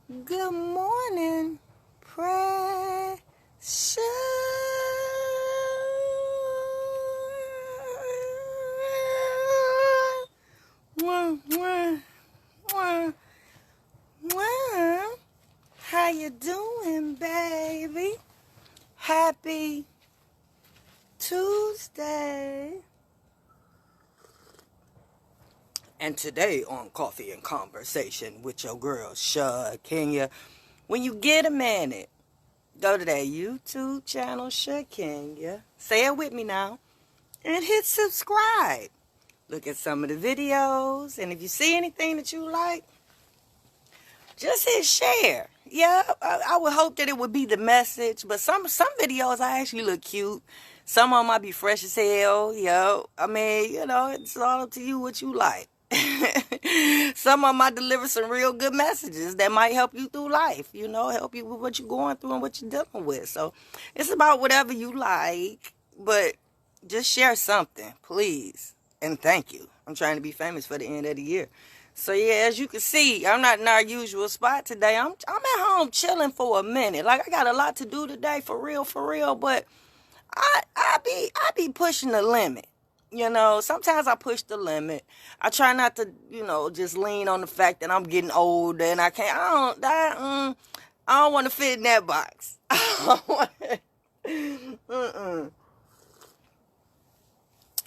Good morning, precious. Mwah, mwah, mwah, mwah. How you doing, baby? Happy Tuesday. And today on Coffee and Conversation with your girl, Shakenya, when you get a minute, go to that YouTube channel, Shakenya. Say it with me now. And hit subscribe. Look at some of the videos. And if you see anything that you like, just hit share. Yeah, I would hope that it would be the message. But some videos, I actually look cute. Some of them might be fresh as hell. Yo, I mean, it's all up to you what you like. Some of them might deliver some real good messages that might help you through life, help you with what you're going through and what you're dealing with. So it's about whatever you like, but just share something, please. And thank you. I'm trying to be famous for the end of the year. So yeah, as you can see, I'm not in our usual spot today. I'm at home chilling for a minute. Like, I got a lot to do today, for real, but I be pushing the limit. Sometimes I push the limit. I try not to, just lean on the fact that I'm getting older and I can't. I don't want to fit in that box.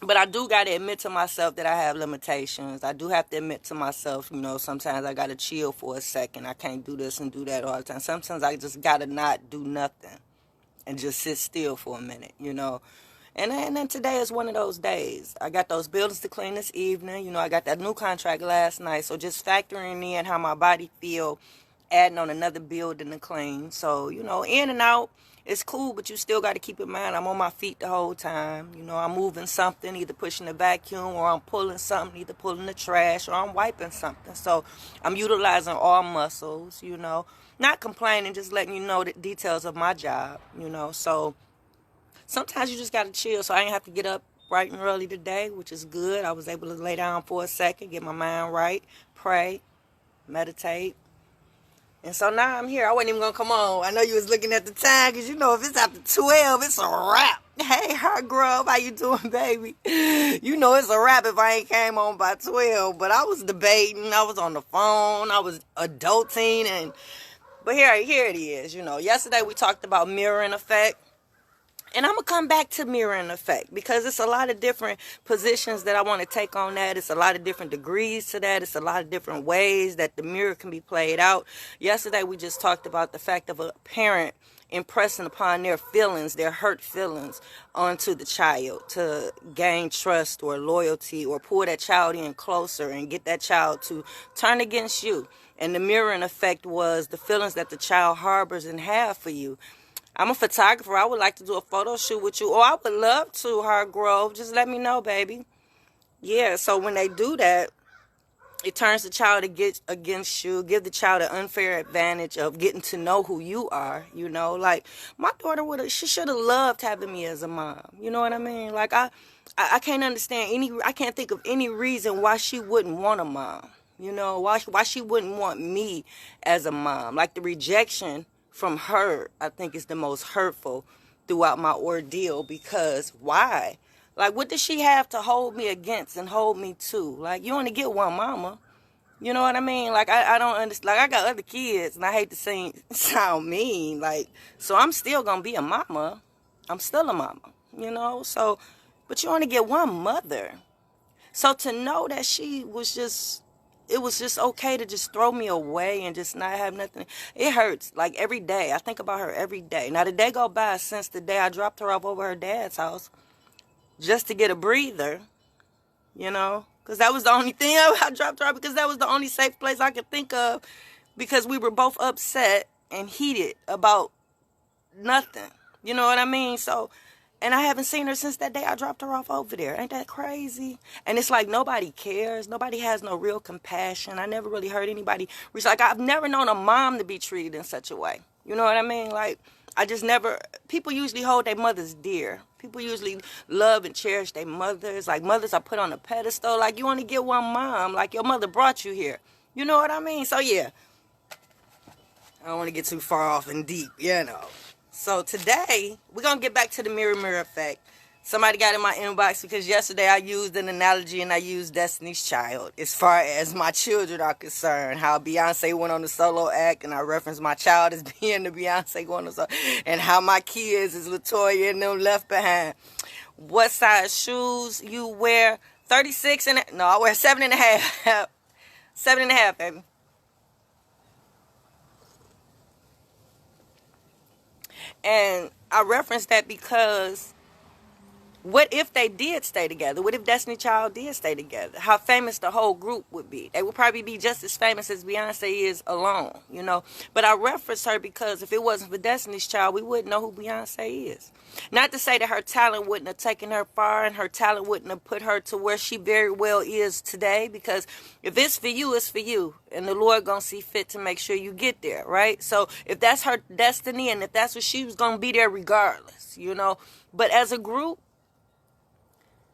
But I do got to admit to myself that I have limitations. I do have to admit to myself, sometimes I got to chill for a second. I can't do this and do that all the time. Sometimes I just got to not do nothing and just sit still for a minute, And then today is one of those days. I got those buildings to clean this evening. I got that new contract last night. So just factoring in how my body feel, adding on another building to clean. So, in and out, it's cool, but you still got to keep in mind I'm on my feet the whole time. I'm moving something, either pushing the vacuum or I'm pulling something, either pulling the trash or I'm wiping something. So I'm utilizing all muscles, not complaining, just letting you know the details of my job, So sometimes you just got to chill. So I didn't have to get up bright and early today, which is good. I was able to lay down for a second, get my mind right, pray, meditate. And so now I'm here. I wasn't even going to come on. I know you was looking at the time because, if it's after 12, it's a wrap. Hey, Heart Grub, how you doing, baby? It's a wrap if I ain't came on by 12. But I was debating. I was on the phone. I was adulting. But here it is. Yesterday we talked about mirroring effect. And I'm going to come back to mirroring effect because it's a lot of different positions that I want to take on that. It's a lot of different degrees to that. It's a lot of different ways that the mirror can be played out. Yesterday, we just talked about the fact of a parent impressing upon their feelings, their hurt feelings, onto the child to gain trust or loyalty or pull that child in closer and get that child to turn against you. And the mirroring effect was the feelings that the child harbors and have for you. I'm a photographer. I would like to do a photo shoot with you. Or I would love to, Heart Grove. Just let me know, baby. Yeah, so when they do that, it turns the child against you, give the child an unfair advantage of getting to know who you are, Like, my daughter she should have loved having me as a mom. You know what I mean? Like, I can't understand I can't think of any reason why she wouldn't want a mom. Why she wouldn't want me as a mom. Like, the rejection from her, I think, is the most hurtful throughout my ordeal because why? Like, what does she have to hold me against and hold me to? Like, you only get one mama. You know what I mean? Like, I don't understand. Like, I got other kids, and I hate to sound mean. Like, so I'm still going to be a mama. I'm still a mama, So, but you only get one mother. So to know that she was just... it was just okay to just throw me away and just not have nothing. It hurts, like, every day. I think about her every day. Now, the day go by since the day I dropped her off over her dad's house just to get a breather, because that was the only thing I dropped her off because that was the only safe place I could think of because we were both upset and heated about nothing. You know what I mean? So... and I haven't seen her since that day I dropped her off over there. Ain't that crazy? And it's like nobody cares. Nobody has no real compassion. I never really heard anybody. Like, I've never known a mom to be treated in such a way. You know what I mean? Like, I just never... people usually hold their mothers dear. People usually love and cherish their mothers. Like, mothers are put on a pedestal. Like, you only get one mom. Like, your mother brought you here. You know what I mean? So, yeah. I don't want to get too far off and deep, you know. So today, we're going to get back to the mirror effect. Somebody got in my inbox because yesterday I used an analogy and I used Destiny's Child as far as my children are concerned. How Beyonce went on the solo act and I referenced my child as being the Beyonce going on the solo, and how my kids is Latoya and them left behind. What size shoes you wear? 36 and no, I wear 7.5. 7.5, baby. And I referenced that because what if they did stay together? What if Destiny Child did stay together? How famous the whole group would be. They would probably be just as famous as Beyonce is alone, you know. But I referenced her because if it wasn't for Destiny's Child, we wouldn't know who Beyonce is. Not to say that her talent wouldn't have taken her far and her talent wouldn't have put her to where she very well is today. Because if it's for you, it's for you. And the Lord gonna see fit to make sure you get there, right? So if that's her destiny and if that's what she was gonna be there regardless, you know. But as a group,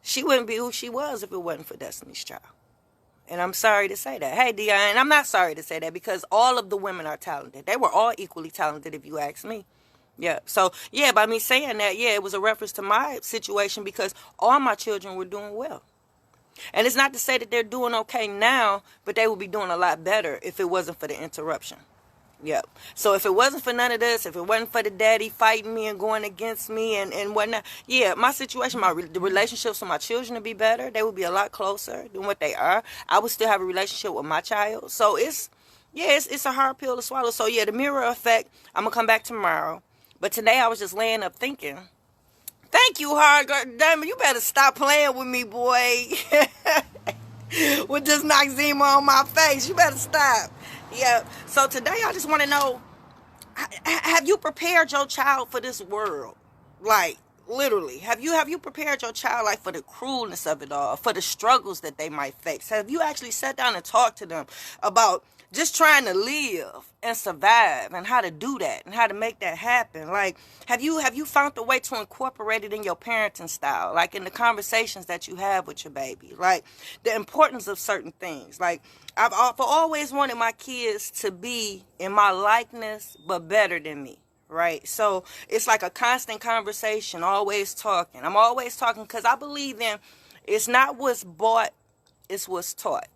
she wouldn't be who she was if it wasn't for Destiny's Child. And I'm sorry to say that. Hey, Dion, and I'm not sorry to say that because all of the women are talented. They were all equally talented if you ask me. Yeah. So, yeah, by me saying that, yeah, it was a reference to my situation because all my children were doing well. And it's not to say that they're doing okay now, but they would be doing a lot better if it wasn't for the interruption. Yep. So if it wasn't for none of this, if it wasn't for the daddy fighting me and going against me and whatnot, yeah, my situation, the relationships with my children would be better. They would be a lot closer than what they are. I would still have a relationship with my child. So it's a hard pill to swallow. So yeah, the mirror effect, I'm going to come back tomorrow. But today I was just laying up thinking, thank you, hard girl. Damn it, you better stop playing with me, boy. With this Noxzema on my face. You better stop. Yeah. So today I just want to know, have you prepared your child for this world? Like, literally. Have you prepared your child like for the cruelness of it all, for the struggles that they might face? Have you actually sat down and talked to them about just trying to live and survive and how to do that and how to make that happen? Like, have you found a way to incorporate it in your parenting style, like in the conversations that you have with your baby, like the importance of certain things? Like, I've always wanted my kids to be in my likeness, but better than me, right? So it's like a constant conversation, always talking. I'm always talking because I believe in it's not what's bought, it's what's taught.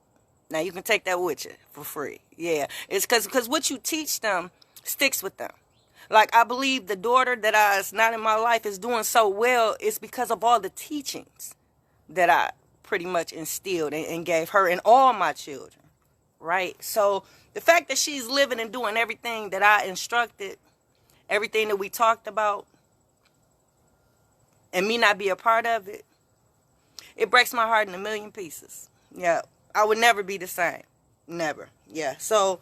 Now, you can take that with you for free. Yeah. It's because what you teach them sticks with them. Like, I believe the daughter that is not in my life is doing so well. It's because of all the teachings that I pretty much instilled and gave her and all my children. Right? So, the fact that she's living and doing everything that I instructed, everything that we talked about, and me not be a part of it, it breaks my heart in a million pieces. Yeah. I would never be the same. Never. Yeah. So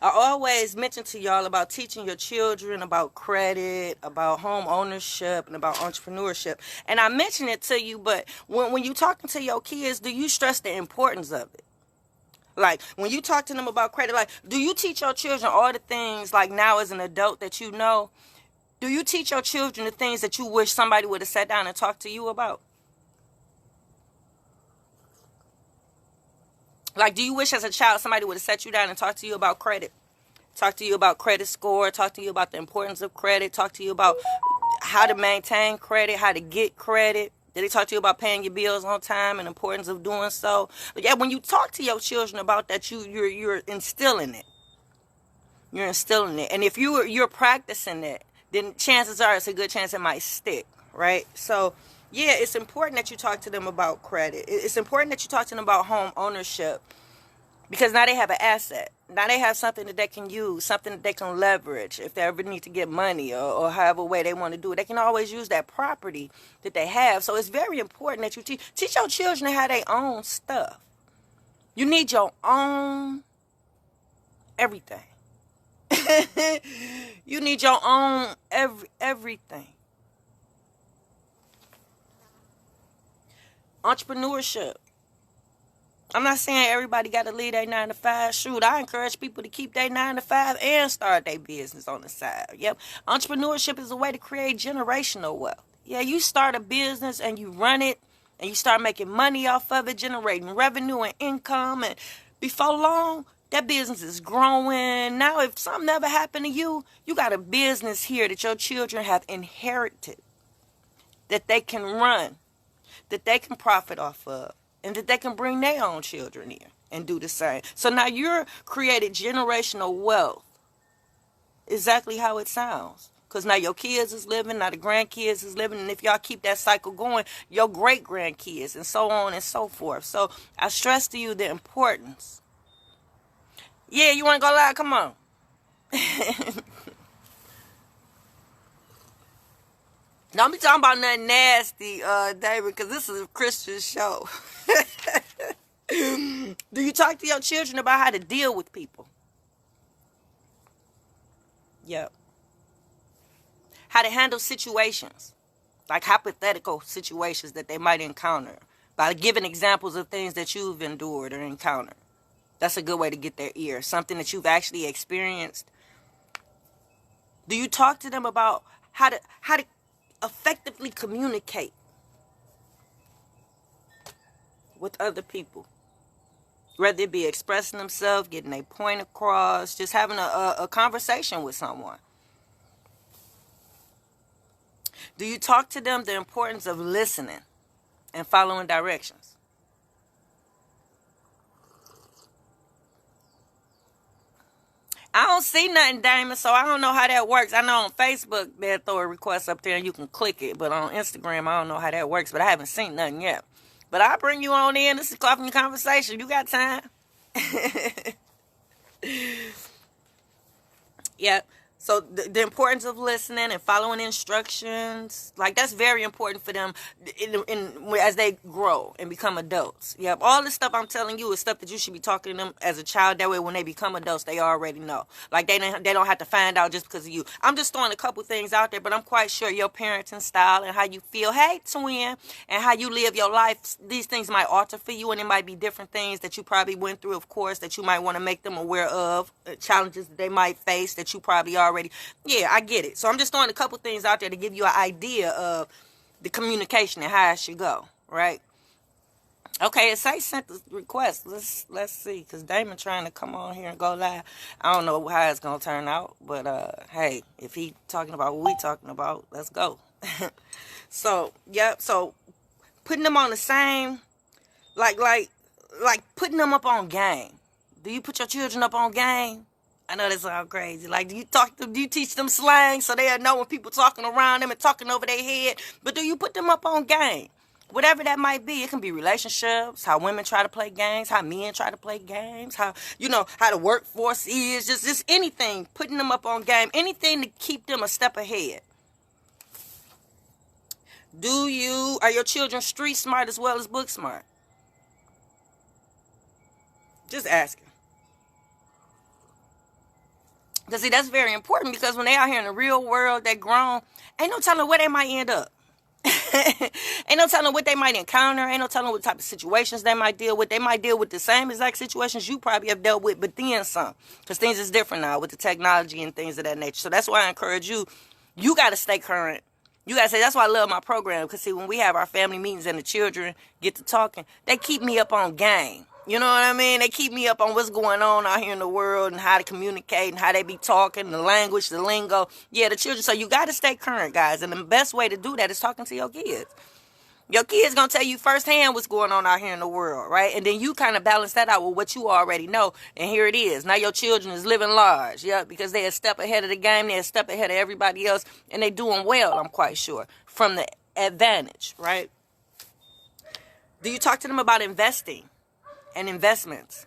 I always mention to y'all about teaching your children about credit, about home ownership, and about entrepreneurship. And I mention it to you, but when you talking to your kids, do you stress the importance of it? Like, when you talk to them about credit, like, do you teach your children all the things, like now as an adult that you know? Do you teach your children the things that you wish somebody would have sat down and talked to you about? Like, do you wish as a child somebody would have sat you down and talked to you about credit? Talk to you about credit score, talk to you about the importance of credit, talk to you about how to maintain credit, how to get credit. Did they talk to you about paying your bills on time and the importance of doing so? But yeah, when you talk to your children about that, you're instilling it. You're instilling it. And if you're practicing it, then chances are it's a good chance it might stick, right? So yeah, it's important that you talk to them about credit. It's important that you talk to them about home ownership because now they have an asset. Now they have something that they can use, something that they can leverage if they ever need to get money or however way they want to do it. They can always use that property that they have. So it's very important that you teach your children how they own stuff. You need your own everything. You need your own everything. Entrepreneurship. I'm not saying everybody got to leave their 9 to 5. Shoot, I encourage people to keep their 9 to 5 and start their business on the side. Yep. Entrepreneurship is a way to create generational wealth. Yeah, you start a business and you run it and you start making money off of it, generating revenue and income. And before long, That business is growing. Now, if something ever happened to you, you got a business here that your children have inherited, that they can run, that they can profit off of, and that they can bring their own children in and do the same. So now you're created generational wealth, exactly how it sounds. Because now your kids is living, now the grandkids is living, and if y'all keep that cycle going, your great-grandkids, and so on and so forth. So I stress to you the importance. Yeah, you want to go live? Come on. Don't be talking about nothing nasty, David, because this is a Christian show. Do you talk to your children about how to deal with people? Yep. How to handle situations, like hypothetical situations that they might encounter, by giving examples of things that you've endured or encountered. That's a good way to get their ear. Something that you've actually experienced. Do you talk to them about how to effectively communicate with other people? Whether it be expressing themselves, getting a point across, just having a conversation with someone. Do you talk to them the importance of listening and following directions? I don't see nothing, Damon, so I don't know how that works. I know on Facebook they'll throw a request up there and you can click it, but on Instagram I don't know how that works, but I haven't seen nothing yet. But I'll bring you on in. This is Coffee and Conversation. You got time? Yep. So the importance of listening and following instructions, like that's very important for them as they grow and become adults. Yep. All this stuff I'm telling you is stuff that you should be talking to them as a child. That way when they become adults, they already know. Like they don't have to find out just because of you. I'm just throwing a couple things out there, but I'm quite sure your parenting style and how you feel, hey, twin, and how you live your life, these things might alter for you, and it might be different things that you probably went through, of course, that you might want to make them aware of, challenges that they might face that you probably already. Yeah, I get it. So I'm just throwing a couple things out there to give you an idea of the communication and how it should go, right? Okay, it say sent the request. Let's see, because Damon trying to come on here and go live. I don't know how it's gonna turn out, but hey, if he talking about what we talking about, let's go. So yep. So putting them on the same, like putting them up on game. Do you put your children up on game? I know that sounds crazy. Like, do you teach them slang so they'll know when people talking around them and talking over their head? But do you put them up on game? Whatever that might be. It can be relationships, how women try to play games, how men try to play games, how the workforce is, just anything. Putting them up on game. Anything to keep them a step ahead. Are your children street smart as well as book smart? Just asking. Because, see, that's very important because when they out here in the real world, they're grown, ain't no telling where they might end up. Ain't no telling what they might encounter. Ain't no telling what type of situations they might deal with. They might deal with the same exact situations you probably have dealt with, but then some. Because things is different now with the technology and things of that nature. So that's why I encourage you got to stay current. You got to say, that's why I love my program. Because, see, when we have our family meetings and the children get to talking, they keep me up on game. You know what I mean? They keep me up on what's going on out here in the world and how to communicate and how they be talking, the language, the lingo. Yeah, the children. So you got to stay current, guys. And the best way to do that is talking to your kids. Your kids going to tell you firsthand what's going on out here in the world, right? And then you kind of balance that out with what you already know. And here it is. Now your children is living large, yeah, because they're a step ahead of the game. They're a step ahead of everybody else. And they're doing well, I'm quite sure, from the advantage, right? Do you talk to them about investing and investments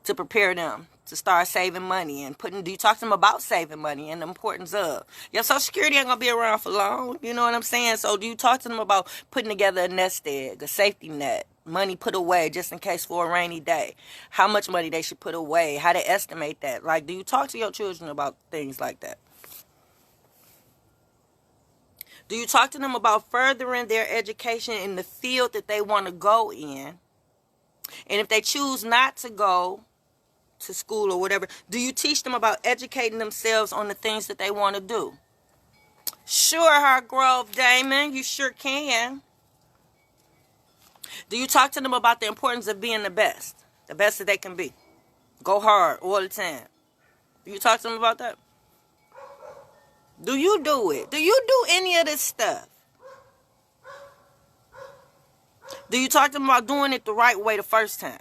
to prepare them to start saving money and do you talk to them about saving money and the importance of? Your Social Security ain't gonna be around for long, you know what I'm saying? So do you talk to them about putting together a nest egg, a safety net, money put away just in case for a rainy day, how much money they should put away, how to estimate that? Like, do you talk to your children about things like that? Do you talk to them about furthering their education in the field that they want to go in? And if they choose not to go to school or whatever, do you teach them about educating themselves on the things that they want to do? Sure, Hargrove Damon, you sure can. Do you talk to them about the importance of being the best that they can be? Go hard all the time. Do you talk to them about that? Do you do it? Do you do any of this stuff? Do you talk to them about doing it the right way the first time?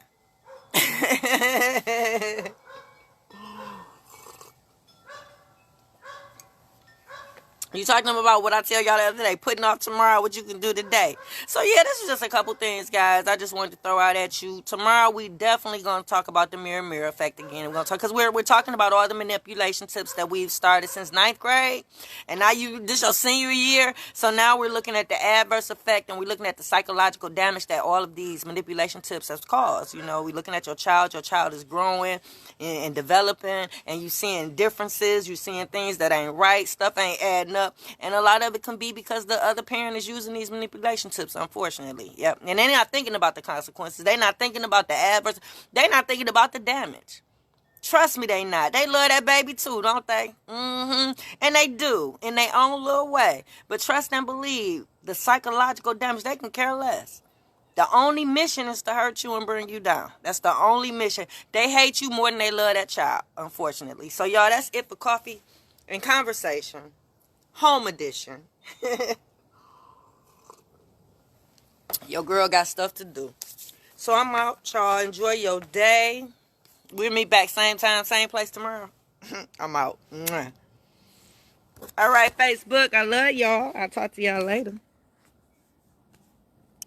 You talking to them about what I tell y'all the other day, putting off tomorrow what you can do today. So yeah, this is just a couple things, guys. I just wanted to throw out at you. Tomorrow we definitely gonna talk about the mirror effect again. We're gonna talk because we're talking about all the manipulation tips that we've started since 9th grade, and now this your senior year. So now we're looking at the adverse effect, and we're looking at the psychological damage that all of these manipulation tips have caused. You know, we're looking at your child. Your child is growing and developing, and you seeing differences. You seeing things that ain't right. Stuff ain't adding up. And a lot of it can be because the other parent is using these manipulation tips, unfortunately. Yep. And they're not thinking about the consequences. They're not thinking about the adverse. They're not thinking about the damage. Trust me, they not. They love that baby too, don't they? Mm-hmm. And they do, in their own little way. But trust and believe, the psychological damage, they can care less. The only mission is to hurt you and bring you down. That's the only mission. They hate you more than they love that child, unfortunately. So, y'all, that's it for Coffee and Conversation. Home edition. Your girl got stuff to do. So I'm out, y'all. Enjoy your day. We'll meet back same time, same place tomorrow. I'm out. All right, Facebook. I love y'all. I'll talk to y'all later.